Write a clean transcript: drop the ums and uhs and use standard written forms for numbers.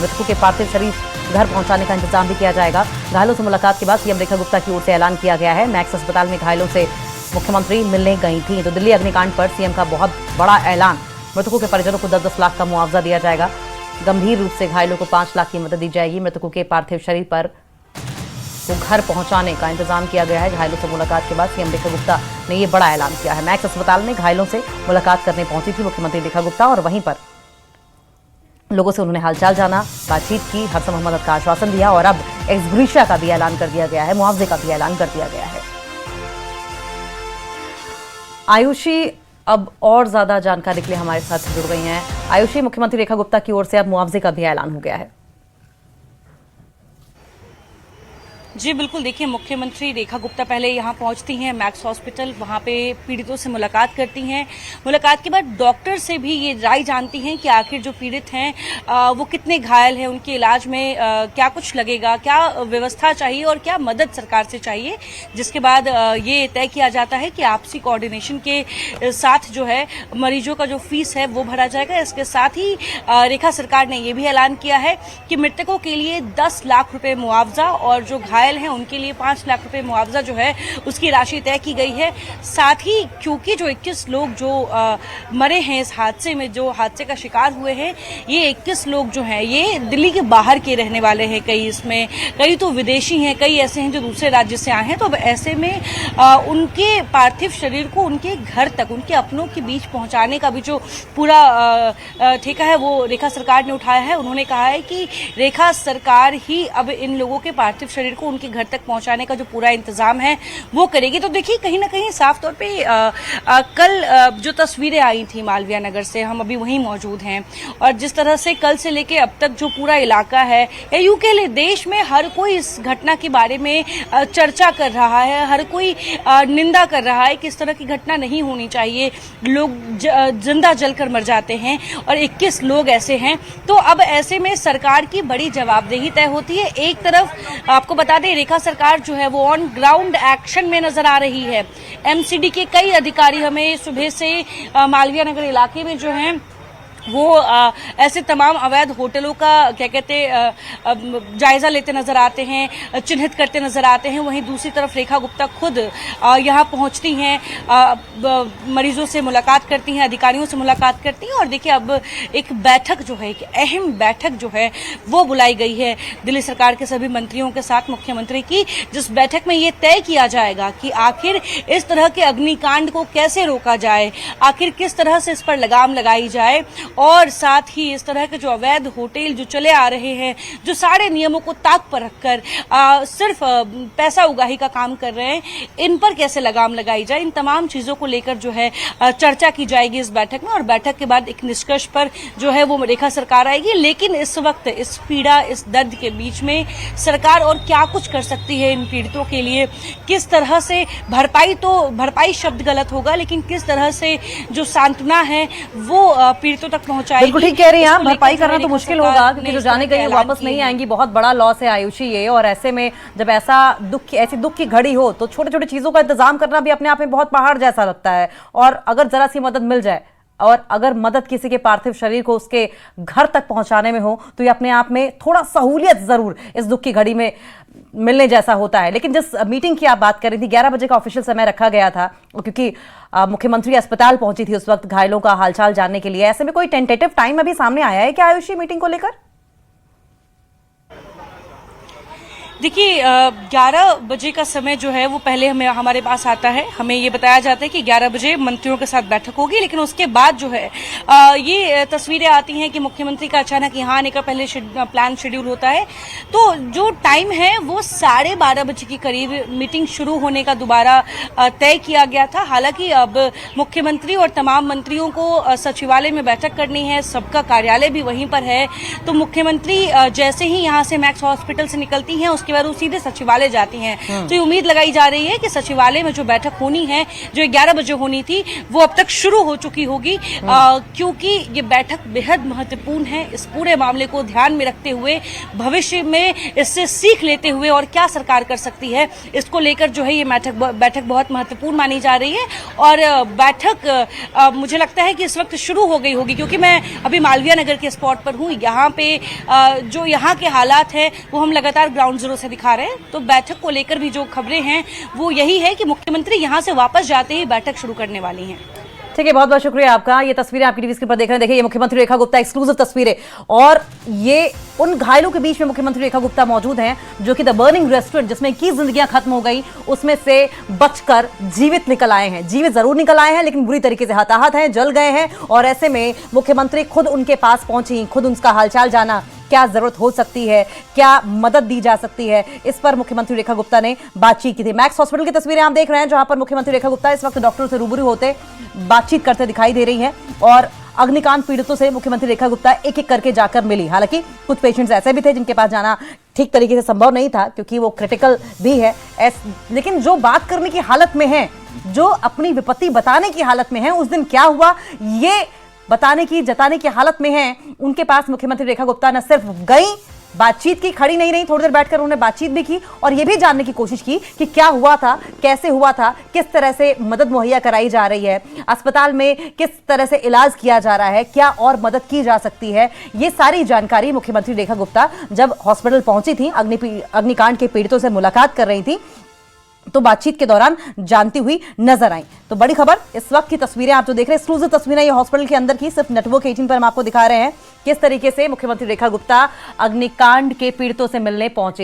मृतकों के पार्थिव शरीर घर पहुंचाने का इंतजाम भी किया जाएगा। घायलों से मुलाकात के बाद सीएम रेखा गुप्ता की ओर से ऐलान किया गया है। मैक्स अस्पताल में घायलों से मुख्यमंत्री मिलने गई थी। तो दिल्ली अग्निकांड पर सीएम का बहुत बड़ा ऐलान। मृतकों के परिजनों को 10-10 लाख का मुआवजा दिया जाएगा। गंभीर रूप से घायलों को 5 लाख की मदद दी जाएगी। मृतकों के पार्थिव शरीर पर को घर पहुंचाने का इंतजाम किया गया है। घायलों से मुलाकात के बाद सीएम रेखा गुप्ता ने यह बड़ा ऐलान किया है। मैक्स अस्पताल में घायलों से मुलाकात करने पहुंची थी मुख्यमंत्री रेखा गुप्ता और वहीं पर लोगों से उन्होंने हालचाल जाना, बातचीत की, हरसंभव मदद का आश्वासन दिया और अब एक्स ग्रेशिया का भी ऐलान कर दिया गया है, मुआवजे का भी ऐलान कर दिया गया है। आयुषी अब और ज्यादा जानकारी के लिए हमारे साथ जुड़ गई हैं। आयुषी, मुख्यमंत्री रेखा गुप्ता की ओर से अब मुआवजे का भी ऐलान हो गया है। जी बिल्कुल, देखिए मुख्यमंत्री रेखा गुप्ता पहले यहाँ पहुँचती हैं मैक्स हॉस्पिटल, वहाँ पे पीड़ितों से मुलाकात करती हैं। मुलाकात के बाद डॉक्टर से भी ये राय जानती हैं कि आखिर जो पीड़ित हैं वो कितने घायल हैं, उनके इलाज में क्या कुछ लगेगा, क्या व्यवस्था चाहिए और क्या मदद सरकार से चाहिए। जिसके बाद ये तय किया जाता है कि आपसी कोऑर्डिनेशन के साथ जो है मरीजों का जो फीस है वो भरा जाएगा। इसके साथ ही रेखा सरकार ने ये भी ऐलान किया है कि मृतकों के लिए 10 लाख रुपए मुआवजा और जो घायल हैं उनके लिए 5 लाख रुपए मुआवजा जो है उसकी राशि तय की गई है। साथ ही क्योंकि जो 21 लोग जो मरे हैं इस हादसे में, जो हादसे का शिकार हुए हैं, ये 21 लोग जो हैं ये दिल्ली के बाहर के रहने वाले हैं। कई तो विदेशी हैं, कई ऐसे हैं जो दूसरे राज्य से आए हैं। तो अब ऐसे में उनके पार्थिव शरीर को उनके घर तक, उनके अपनों के बीच पहुंचाने का भी जो पूरा ठेका है वो रेखा सरकार ने उठाया है। उन्होंने कहा है कि रेखा सरकार ही अब इन लोगों के पार्थिव शरीर को उनके घर तक पहुंचाने का जो पूरा इंतजाम है वो करेगी। तो देखिए कहीं ना कहीं साफ तौर पे कल जो तस्वीरें आई थी मालवीय नगर से, हम अभी वहीं मौजूद हैं और जिस तरह से कल से लेके अब तक जो पूरा इलाका है या यूं कह ले देश में हर कोई इस घटना के बारे में चर्चा कर रहा है, हर कोई निंदा कर रहा है कि इस तरह की घटना नहीं होनी चाहिए, लोग जिंदा जलकर मर जाते हैं और 21 लोग ऐसे हैं। तो अब ऐसे में सरकार की बड़ी जवाबदेही तय होती है। एक तरफ आपको बता दें रेखा सरकार जो है वो ऑन ग्राउंड एक्शन में नजर आ रही है। एमसीडी के कई अधिकारी हमें सुबह से मालवीय नगर इलाके में जो हैं वो ऐसे तमाम अवैध होटलों का क्या कहते जायजा लेते नजर आते हैं, चिन्हित करते नजर आते हैं। वहीं दूसरी तरफ रेखा गुप्ता खुद यहाँ पहुंचती हैं, मरीजों से मुलाकात करती हैं, अधिकारियों से मुलाकात करती हैं और देखिए अब एक बैठक जो है, एक अहम बैठक जो है वो बुलाई गई है दिल्ली सरकार के सभी मंत्रियों के साथ मुख्यमंत्री की, जिस बैठक में ये तय किया जाएगा कि आखिर इस तरह के अग्निकांड को कैसे रोका जाए, आखिर किस तरह से इस पर लगाम लगाई जाए और साथ ही इस तरह के जो अवैध होटल जो चले आ रहे हैं, जो सारे नियमों को ताक पर रखकर सिर्फ पैसा उगाही का काम कर रहे हैं, इन पर कैसे लगाम लगाई जाए। इन तमाम चीजों को लेकर जो है चर्चा की जाएगी इस बैठक में और बैठक के बाद एक निष्कर्ष पर जो है वो रेखा सरकार आएगी। लेकिन इस वक्त इस पीड़ा, इस दर्द के बीच में सरकार और क्या कुछ कर सकती है इन पीड़ितों के लिए, किस तरह से भरपाई शब्द गलत होगा, लेकिन किस तरह से जो सांत्वना है वो पीड़ितों तक पहुंचाएगी। बिल्कुल ठीक कह रही हैं आप, भरपाई करना तो मुश्किल होगा क्योंकि जो जाने गई वापस नहीं आएंगी। बहुत बड़ा लॉस है आयुषी ये, और ऐसे में जब ऐसी दुख की घड़ी हो तो छोटे छोटे चीजों का इंतजाम करना भी अपने आप में बहुत पहाड़ जैसा लगता है। और अगर जरा सी मदद मिल जाए और अगर मदद किसी के पार्थिव शरीर को उसके घर तक पहुंचाने में हो तो ये अपने आप में थोड़ा सहूलियत जरूर इस दुख की घड़ी में मिलने जैसा होता है। लेकिन जिस मीटिंग की आप बात कर रही थी, 11 बजे का ऑफिशियल समय रखा गया था क्योंकि मुख्यमंत्री अस्पताल पहुंची थी उस वक्त घायलों का हालचाल जानने के लिए। ऐसे में कोई टेंटेटिव टाइम अभी सामने आया है क्या आयुषी मीटिंग को लेकर? देखिए 11 बजे का समय जो है वो पहले हमारे पास आता है, हमें ये बताया जाता है कि 11 बजे मंत्रियों के साथ बैठक होगी। लेकिन उसके बाद जो है ये तस्वीरें आती हैं कि मुख्यमंत्री का अचानक यहाँ आने का पहले प्लान शेड्यूल होता है। तो जो टाइम है वो 12:30 बजे के करीब मीटिंग शुरू होने का दोबारा तय किया गया था। हालांकि अब मुख्यमंत्री और तमाम मंत्रियों को सचिवालय में बैठक करनी है, सबका कार्यालय भी वहीं पर है। तो मुख्यमंत्री जैसे ही यहाँ से मैक्स हॉस्पिटल से निकलती हैं उसके बाद वो सीधे सचिवालय जाती हैं। तो ये उम्मीद लगाई जा रही है कि सचिवालय में जो बैठक होनी है, जो 11 बजे होनी थी, वो अब तक शुरू हो चुकी होगी, क्योंकि ये बैठक बेहद महत्वपूर्ण है। इस पूरे मामले को ध्यान में रखते हुए, भविष्य में इससे सीख लेते हुए और क्या सरकार कर सकती है, इसको लेकर जो है ये बैठक बहुत महत्वपूर्ण मानी जा रही है। और बैठक मुझे लगता है कि इस वक्त शुरू हो गई होगी, क्योंकि मैं अभी मालवीय नगर के स्पॉट पर हूँ। यहाँ पे जो यहाँ के हालात हैं वो हम लगातार ग्राउंड जीरो से दिखा रहे हैं। तो बैठक को लेकर भी जो खबरें हैं वो यही है कि मुख्यमंत्री यहाँ से वापस जाते ही बैठक शुरू करने वाली हैं। ठीक है, बहुत बहुत शुक्रिया आपका। ये तस्वीरें आपकी टीवी स्क्रीन पर देख रहे हैं। देखिए, ये मुख्यमंत्री रेखा गुप्ता एक्सक्लूसिव तस्वीरें, और ये उन घायलों के बीच में मुख्यमंत्री रेखा गुप्ता मौजूद हैं जो कि द बर्निंग रेस्टोरेंट, जिसमें 21 जिंदगियां खत्म हो गई, उसमें से बचकर जीवित निकल आए हैं। जीवित जरूर निकल आए हैं, लेकिन बुरी तरीके से हताहत हैं, जल गए हैं। और ऐसे में मुख्यमंत्री खुद उनके पास पहुंची, खुद उनका हालचाल जाना, क्या जरूरत हो सकती है, क्या मदद दी जा सकती है, इस पर मुख्यमंत्री रेखा गुप्ता ने बातचीत की थी। मैक्स हॉस्पिटल की तस्वीरें आप देख रहे हैं, जहां पर मुख्यमंत्री रेखा गुप्ता इस वक्त डॉक्टरों से रूबरू होते बातचीत करते दिखाई दे रही हैं। और अग्निकांड पीड़ितों से मुख्यमंत्री रेखा गुप्ता एक एक करके जाकर मिली। हालांकि कुछ पेशेंट्स ऐसे भी थे जिनके पास जाना ठीक तरीके से संभव नहीं था, क्योंकि वो क्रिटिकल भी है, लेकिन जो बात करने की हालत में है, जो अपनी विपत्ति बताने की हालत में है, उस दिन क्या हुआ ये बताने की, जताने की हालत में है, उनके पास मुख्यमंत्री रेखा गुप्ता न सिर्फ गई, बातचीत की, खड़ी नहीं रही, थोड़ी देर बैठकर उन्होंने बातचीत भी की और यह भी जानने की कोशिश की कि क्या हुआ था, कैसे हुआ था, किस तरह से मदद मुहैया कराई जा रही है, अस्पताल में किस तरह से इलाज किया जा रहा है, क्या और मदद की जा सकती है। ये सारी जानकारी मुख्यमंत्री रेखा गुप्ता जब हॉस्पिटल पहुंची थी, अग्निकांड के पीड़ितों से मुलाकात कर रही थी, तो बातचीत के दौरान जानती हुई नजर आई। तो बड़ी खबर, इस वक्त की तस्वीरें आप जो देख रहे हैं, एक्सक्लूसिव तस्वीरें ये हॉस्पिटल के अंदर की, सिर्फ नेटवर्क 18 पर हम आपको दिखा रहे हैं किस तरीके से मुख्यमंत्री रेखा गुप्ता अग्निकांड के पीड़ितों से मिलने पहुंचे थे।